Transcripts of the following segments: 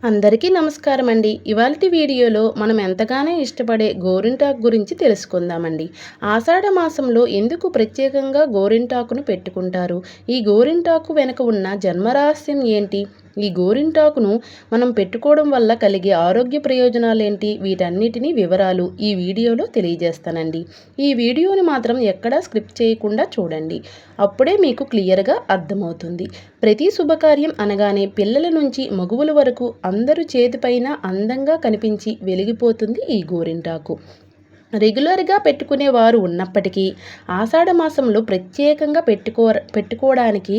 అందరికీ నమస్కారం అండి. ఇవాల్టి వీడియోలో మనం ఎంతగానో ఇష్టపడే గోరింటాకు గురించి తెలుసుకుందామండి. ఆషాఢ మాసంలో ఎందుకు ప్రత్యేకంగా గోరింటాకును పెట్టుకుంటారు? ఈ గోరింటాకు వెనుక ఉన్న జన్మరహస్యం ఏంటి? ఈ గోరింటాకును మనం పెట్టుకోవడం వల్ల కలిగే ఆరోగ్య ప్రయోజనాలేంటి? వీటన్నిటిని వివరాలు ఈ వీడియోలో తెలియజేస్తానండి. ఈ వీడియోని మాత్రం ఎక్కడా స్క్రిప్ట్ చేయకుండా చూడండి. అప్పుడే మీకు క్లియర్గా అర్థమవుతుంది. ప్రతి శుభకార్యం అనగానే పిల్లల నుంచి మగువుల వరకు అందరూ చేతిపైన అందంగా కనిపించి వెలిగిపోతుంది ఈ గోరింటాకు. రెగ్యులర్గా పెట్టుకునేవారు ఉన్నప్పటికీ ఆషాఢ మాసంలో ప్రత్యేకంగా పెట్టుకోవడానికి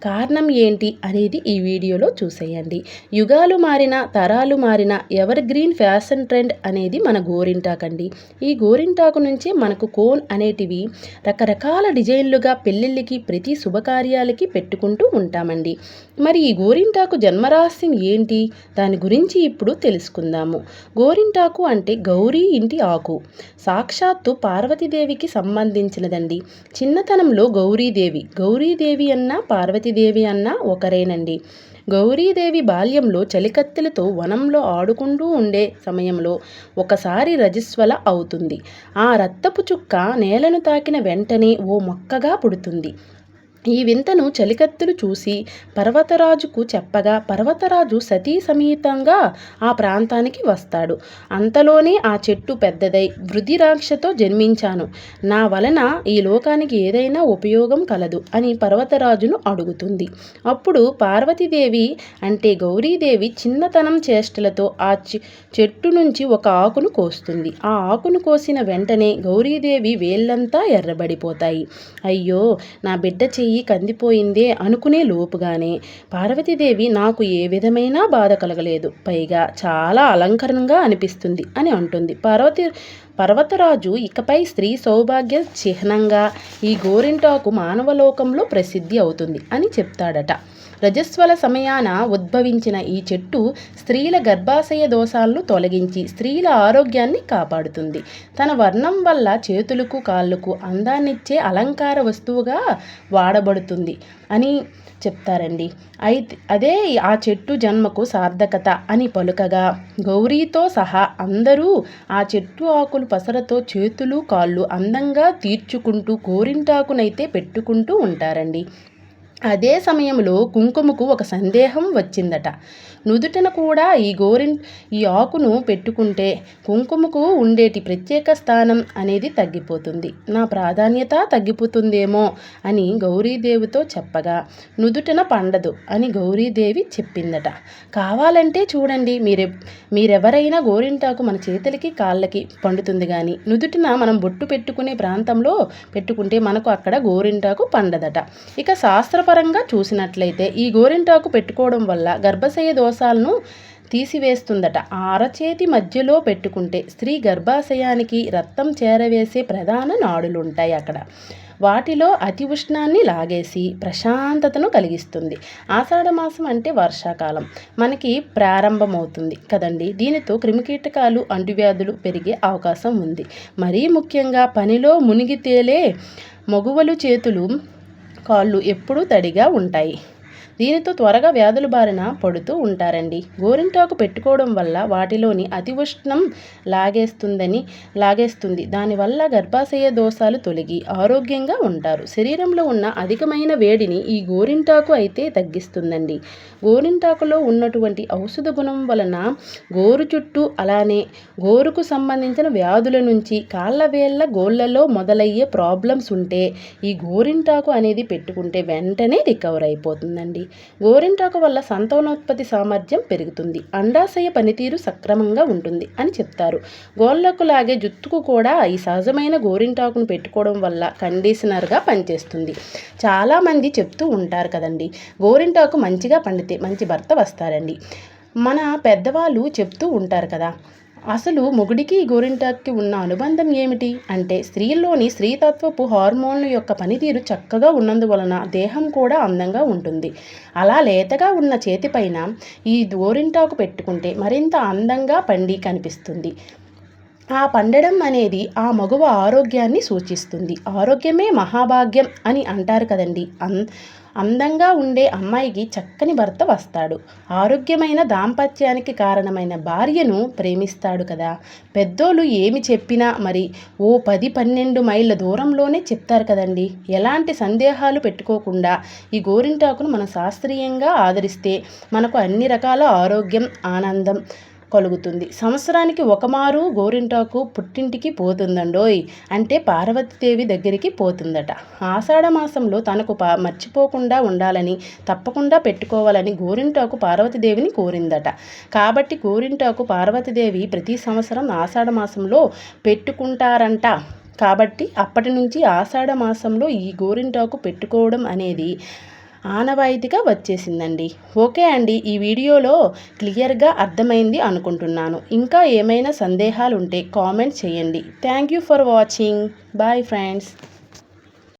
కారణం ఏంటి అనేది ఈ వీడియోలో చూసేయండి. యుగాలు మారిన తరాలు మారిన ఎవర్ గ్రీన్ ఫ్యాషన్ ట్రెండ్ అనేది మన గోరింటాకండి. ఈ గోరింటాకు నుంచే మనకు కోన్ అనేటివి రకరకాల డిజైన్లుగా పెళ్ళిళ్ళకి ప్రతి శుభకార్యాలకి పెట్టుకుంటూ ఉంటామండి. మరి ఈ గోరింటాకు జన్మరహస్యం ఏంటి? దాని గురించి ఇప్పుడు తెలుసుకుందాము. గోరింటాకు అంటే గౌరీ ఇంటి ఆకు. సాక్షాత్తు పార్వతీదేవికి సంబంధించినదండి. చిన్నతనంలో గౌరీదేవి అన్నా పార్వతీదేవి అన్నా ఒకరేనండి. గౌరీదేవి బాల్యంలో చలికత్తెలతో వనంలో ఆడుకుంటూ ఉండే సమయంలో ఒకసారి రజస్వల అవుతుంది. ఆ రక్తపు చుక్క నేలను తాకిన వెంటనే ఓ మొక్కగా పుడుతుంది. ఈ వింతను చలికత్తెలు చూసి పర్వతరాజుకు చెప్పగా పర్వతరాజు సతీ సమేతంగా ఆ ప్రాంతానికి వస్తాడు. అంతలోనే ఆ చెట్టు పెద్దదై వృద్ధిరాక్షతో జన్మించాను, నా వలన ఈ లోకానికి ఏదైనా ఉపయోగం కలదు అని పర్వతరాజును అడుగుతుంది. అప్పుడు పార్వతీదేవి అంటే గౌరీదేవి చిన్నతనం చేష్టలతో ఆ చెట్టు నుంచి ఒక ఆకును కోస్తుంది. ఆ ఆకును కోసిన వెంటనే గౌరీదేవి వేళ్ళంతా ఎర్రబడిపోతాయి. అయ్యో, నా బిడ్డ చెయ్యి కందిపోయిందే అనుకునే లోపుగానే పార్వతీదేవి నాకు ఏ విధమైన బాధ కలగలేదు, పైగా చాలా అలంకరణంగా అనిపిస్తుంది అని అంటుంది. పర్వతరాజు ఇకపై స్త్రీ సౌభాగ్య చిహ్నంగా ఈ గోరింటాకు మానవలోకంలో ప్రసిద్ధి అవుతుంది అని చెప్తాడట. రజస్వల సమయాన ఉద్భవించిన ఈ చెట్టు స్త్రీల గర్భాశయ దోషాలను తొలగించి స్త్రీల ఆరోగ్యాన్ని కాపాడుతుంది. తన వర్ణం వల్ల చేతులకు కాళ్ళకు అందాన్నిచ్చే అలంకార వస్తువుగా వాడబడుతుంది అని చెప్తారండి. అదే ఆ చెట్టు జన్మకు సార్థకత అని పలుకగా గౌరీతో సహా అందరూ ఆ చెట్టు ఆకులు పసరతో చేతులు కాళ్ళు అందంగా తీర్చుకుంటూ గోరింటాకునైతే పెట్టుకుంటూ ఉంటారండి. అదే సమయంలో కుంకుమకు ఒక సందేహం వచ్చిందట. నుదుటన కూడా ఈ ఆకును పెట్టుకుంటే కుంకుమకు ఉండేటి ప్రత్యేక స్థానం అనేది తగ్గిపోతుంది, నా ప్రాధాన్యత తగ్గిపోతుందేమో అని గౌరీదేవితో చెప్పగా నుదుటన పండదు అని గౌరీదేవి చెప్పిందట. కావాలంటే చూడండి, మీరెవరైనా గోరింటాకు మన చేతులకి కాళ్ళకి పండుతుంది, కానీ నుదుటిన మనం బొట్టు పెట్టుకునే ప్రాంతంలో పెట్టుకుంటే మనకు అక్కడ గోరింటాకు పండదట. ఇక శాస్త్రపరంగా చూసినట్లయితే ఈ గోరింటాకు పెట్టుకోవడం వల్ల గర్భశయ దోషాలను తీసివేస్తుందట. ఆ అరచేతి మధ్యలో పెట్టుకుంటే స్త్రీ గర్భాశయానికి రక్తం చేరవేసే ప్రధాన నాడులుంటాయి అక్కడ. వాటిలో అతి ఉష్ణాన్ని లాగేసి ప్రశాంతతను కలిగిస్తుంది. ఆషాఢ మాసం అంటే వర్షాకాలం మనకి ప్రారంభమవుతుంది కదండి. దీనితో క్రిమికీటకాలు అంటువ్యాధులు పెరిగే అవకాశం ఉంది. మరీ ముఖ్యంగా పనిలో మునిగి తేలే మగువలు చేతులు కాళ్ళు ఎప్పుడూ తడిగా ఉంటాయి. దీనితో త్వరగా వ్యాధుల బారిన పడుతూ ఉంటారండి. గోరింటాకు పెట్టుకోవడం వల్ల వాటిలోని అతి ఉష్ణం లాగేస్తుంది. దానివల్ల గర్భాశయ దోషాలు తొలగి ఆరోగ్యంగా ఉంటారు. శరీరంలో ఉన్న అధికమైన వేడిని ఈ గోరింటాకు అయితే తగ్గిస్తుందండి. గోరింటాకులో ఉన్నటువంటి ఔషధ గుణం వలన గోరు చుట్టూ అలానే గోరుకు సంబంధించిన వ్యాధుల నుంచి కాళ్ళ గోళ్ళలో మొదలయ్యే ప్రాబ్లమ్స్ ఉంటే ఈ గోరింటాకు అనేది పెట్టుకుంటే వెంటనే రికవర్ అయిపోతుందండి. గోరింటాకు వల్ల సంతానోత్పత్తి సామర్థ్యం పెరుగుతుంది, అండాశయ పనితీరు సక్రమంగా ఉంటుంది అని చెప్తారు. గోళ్ళకు లాగే జుట్టుకు కూడా ఈ సహజమైన గోరింటాకును పెట్టుకోవడం వల్ల కండిషనర్గా పనిచేస్తుంది. చాలామంది చెప్తూ ఉంటారు కదండి, గోరింటాకు మంచిగా పండితే మంచి భర్త వస్తారండి. మన పెద్దవాళ్ళు చెప్తూ ఉంటారు కదా. అసలు మొగుడికి గోరింటాకుకి ఉన్న అనుబంధం ఏమిటి అంటే స్త్రీల్లోని స్త్రీతత్వపు హార్మోన్ల యొక్క పనితీరు చక్కగా ఉన్నందువలన దేహం కూడా అందంగా ఉంటుంది. అలా లేతగా ఉన్న చేతిపైన ఈ గోరింటాకు పెట్టుకుంటే మరింత అందంగా పండి కనిపిస్తుంది. ఆ పండడం అనేది ఆ మగువ ఆరోగ్యాన్ని సూచిస్తుంది. ఆరోగ్యమే మహాభాగ్యం అని అంటారు కదండి. అందంగా ఉండే అమ్మాయికి చక్కని భర్త వస్తాడు. ఆరోగ్యమైన దాంపత్యానికి కారణమైన భార్యను ప్రేమిస్తాడు కదా. పెద్దోళ్ళు ఏమి చెప్పినా మరి ఓ 10-12 మైళ్ళ దూరంలోనే చెప్తారు కదండి. ఎలాంటి సందేహాలు పెట్టుకోకుండా ఈ గోరింటాకును మనం శాస్త్రీయంగా ఆదరిస్తే మనకు అన్ని రకాల ఆరోగ్యం, ఆనందం కలుగుతుంది. సంవత్సరానికి ఒకమారు గోరింటాకు పుట్టింటికి పోతుందండోయ్, అంటే పార్వతీదేవి దగ్గరికి పోతుందట. ఆషాఢ మాసంలో తనకు మర్చిపోకుండా ఉండాలని, తప్పకుండా పెట్టుకోవాలని గోరింటాకు పార్వతీదేవిని కోరిందట. కాబట్టి గోరింటాకు పార్వతీదేవి ప్రతి సంవత్సరం ఆషాఢ మాసంలో పెట్టుకుంటారంట. కాబట్టి అప్పటి నుంచి ఆషాఢ మాసంలో ఈ గోరింటాకు పెట్టుకోవడం అనేది ఆనవాయితీగా వచ్చేసిందండి. ఓకే అండి, ఈ వీడియోలో క్లియర్గా అర్థమైంది అనుకుంటున్నాను. ఇంకా ఏమైనా సందేహాలు ఉంటే కామెంట్ చేయండి. Thank you for watching. Bye friends.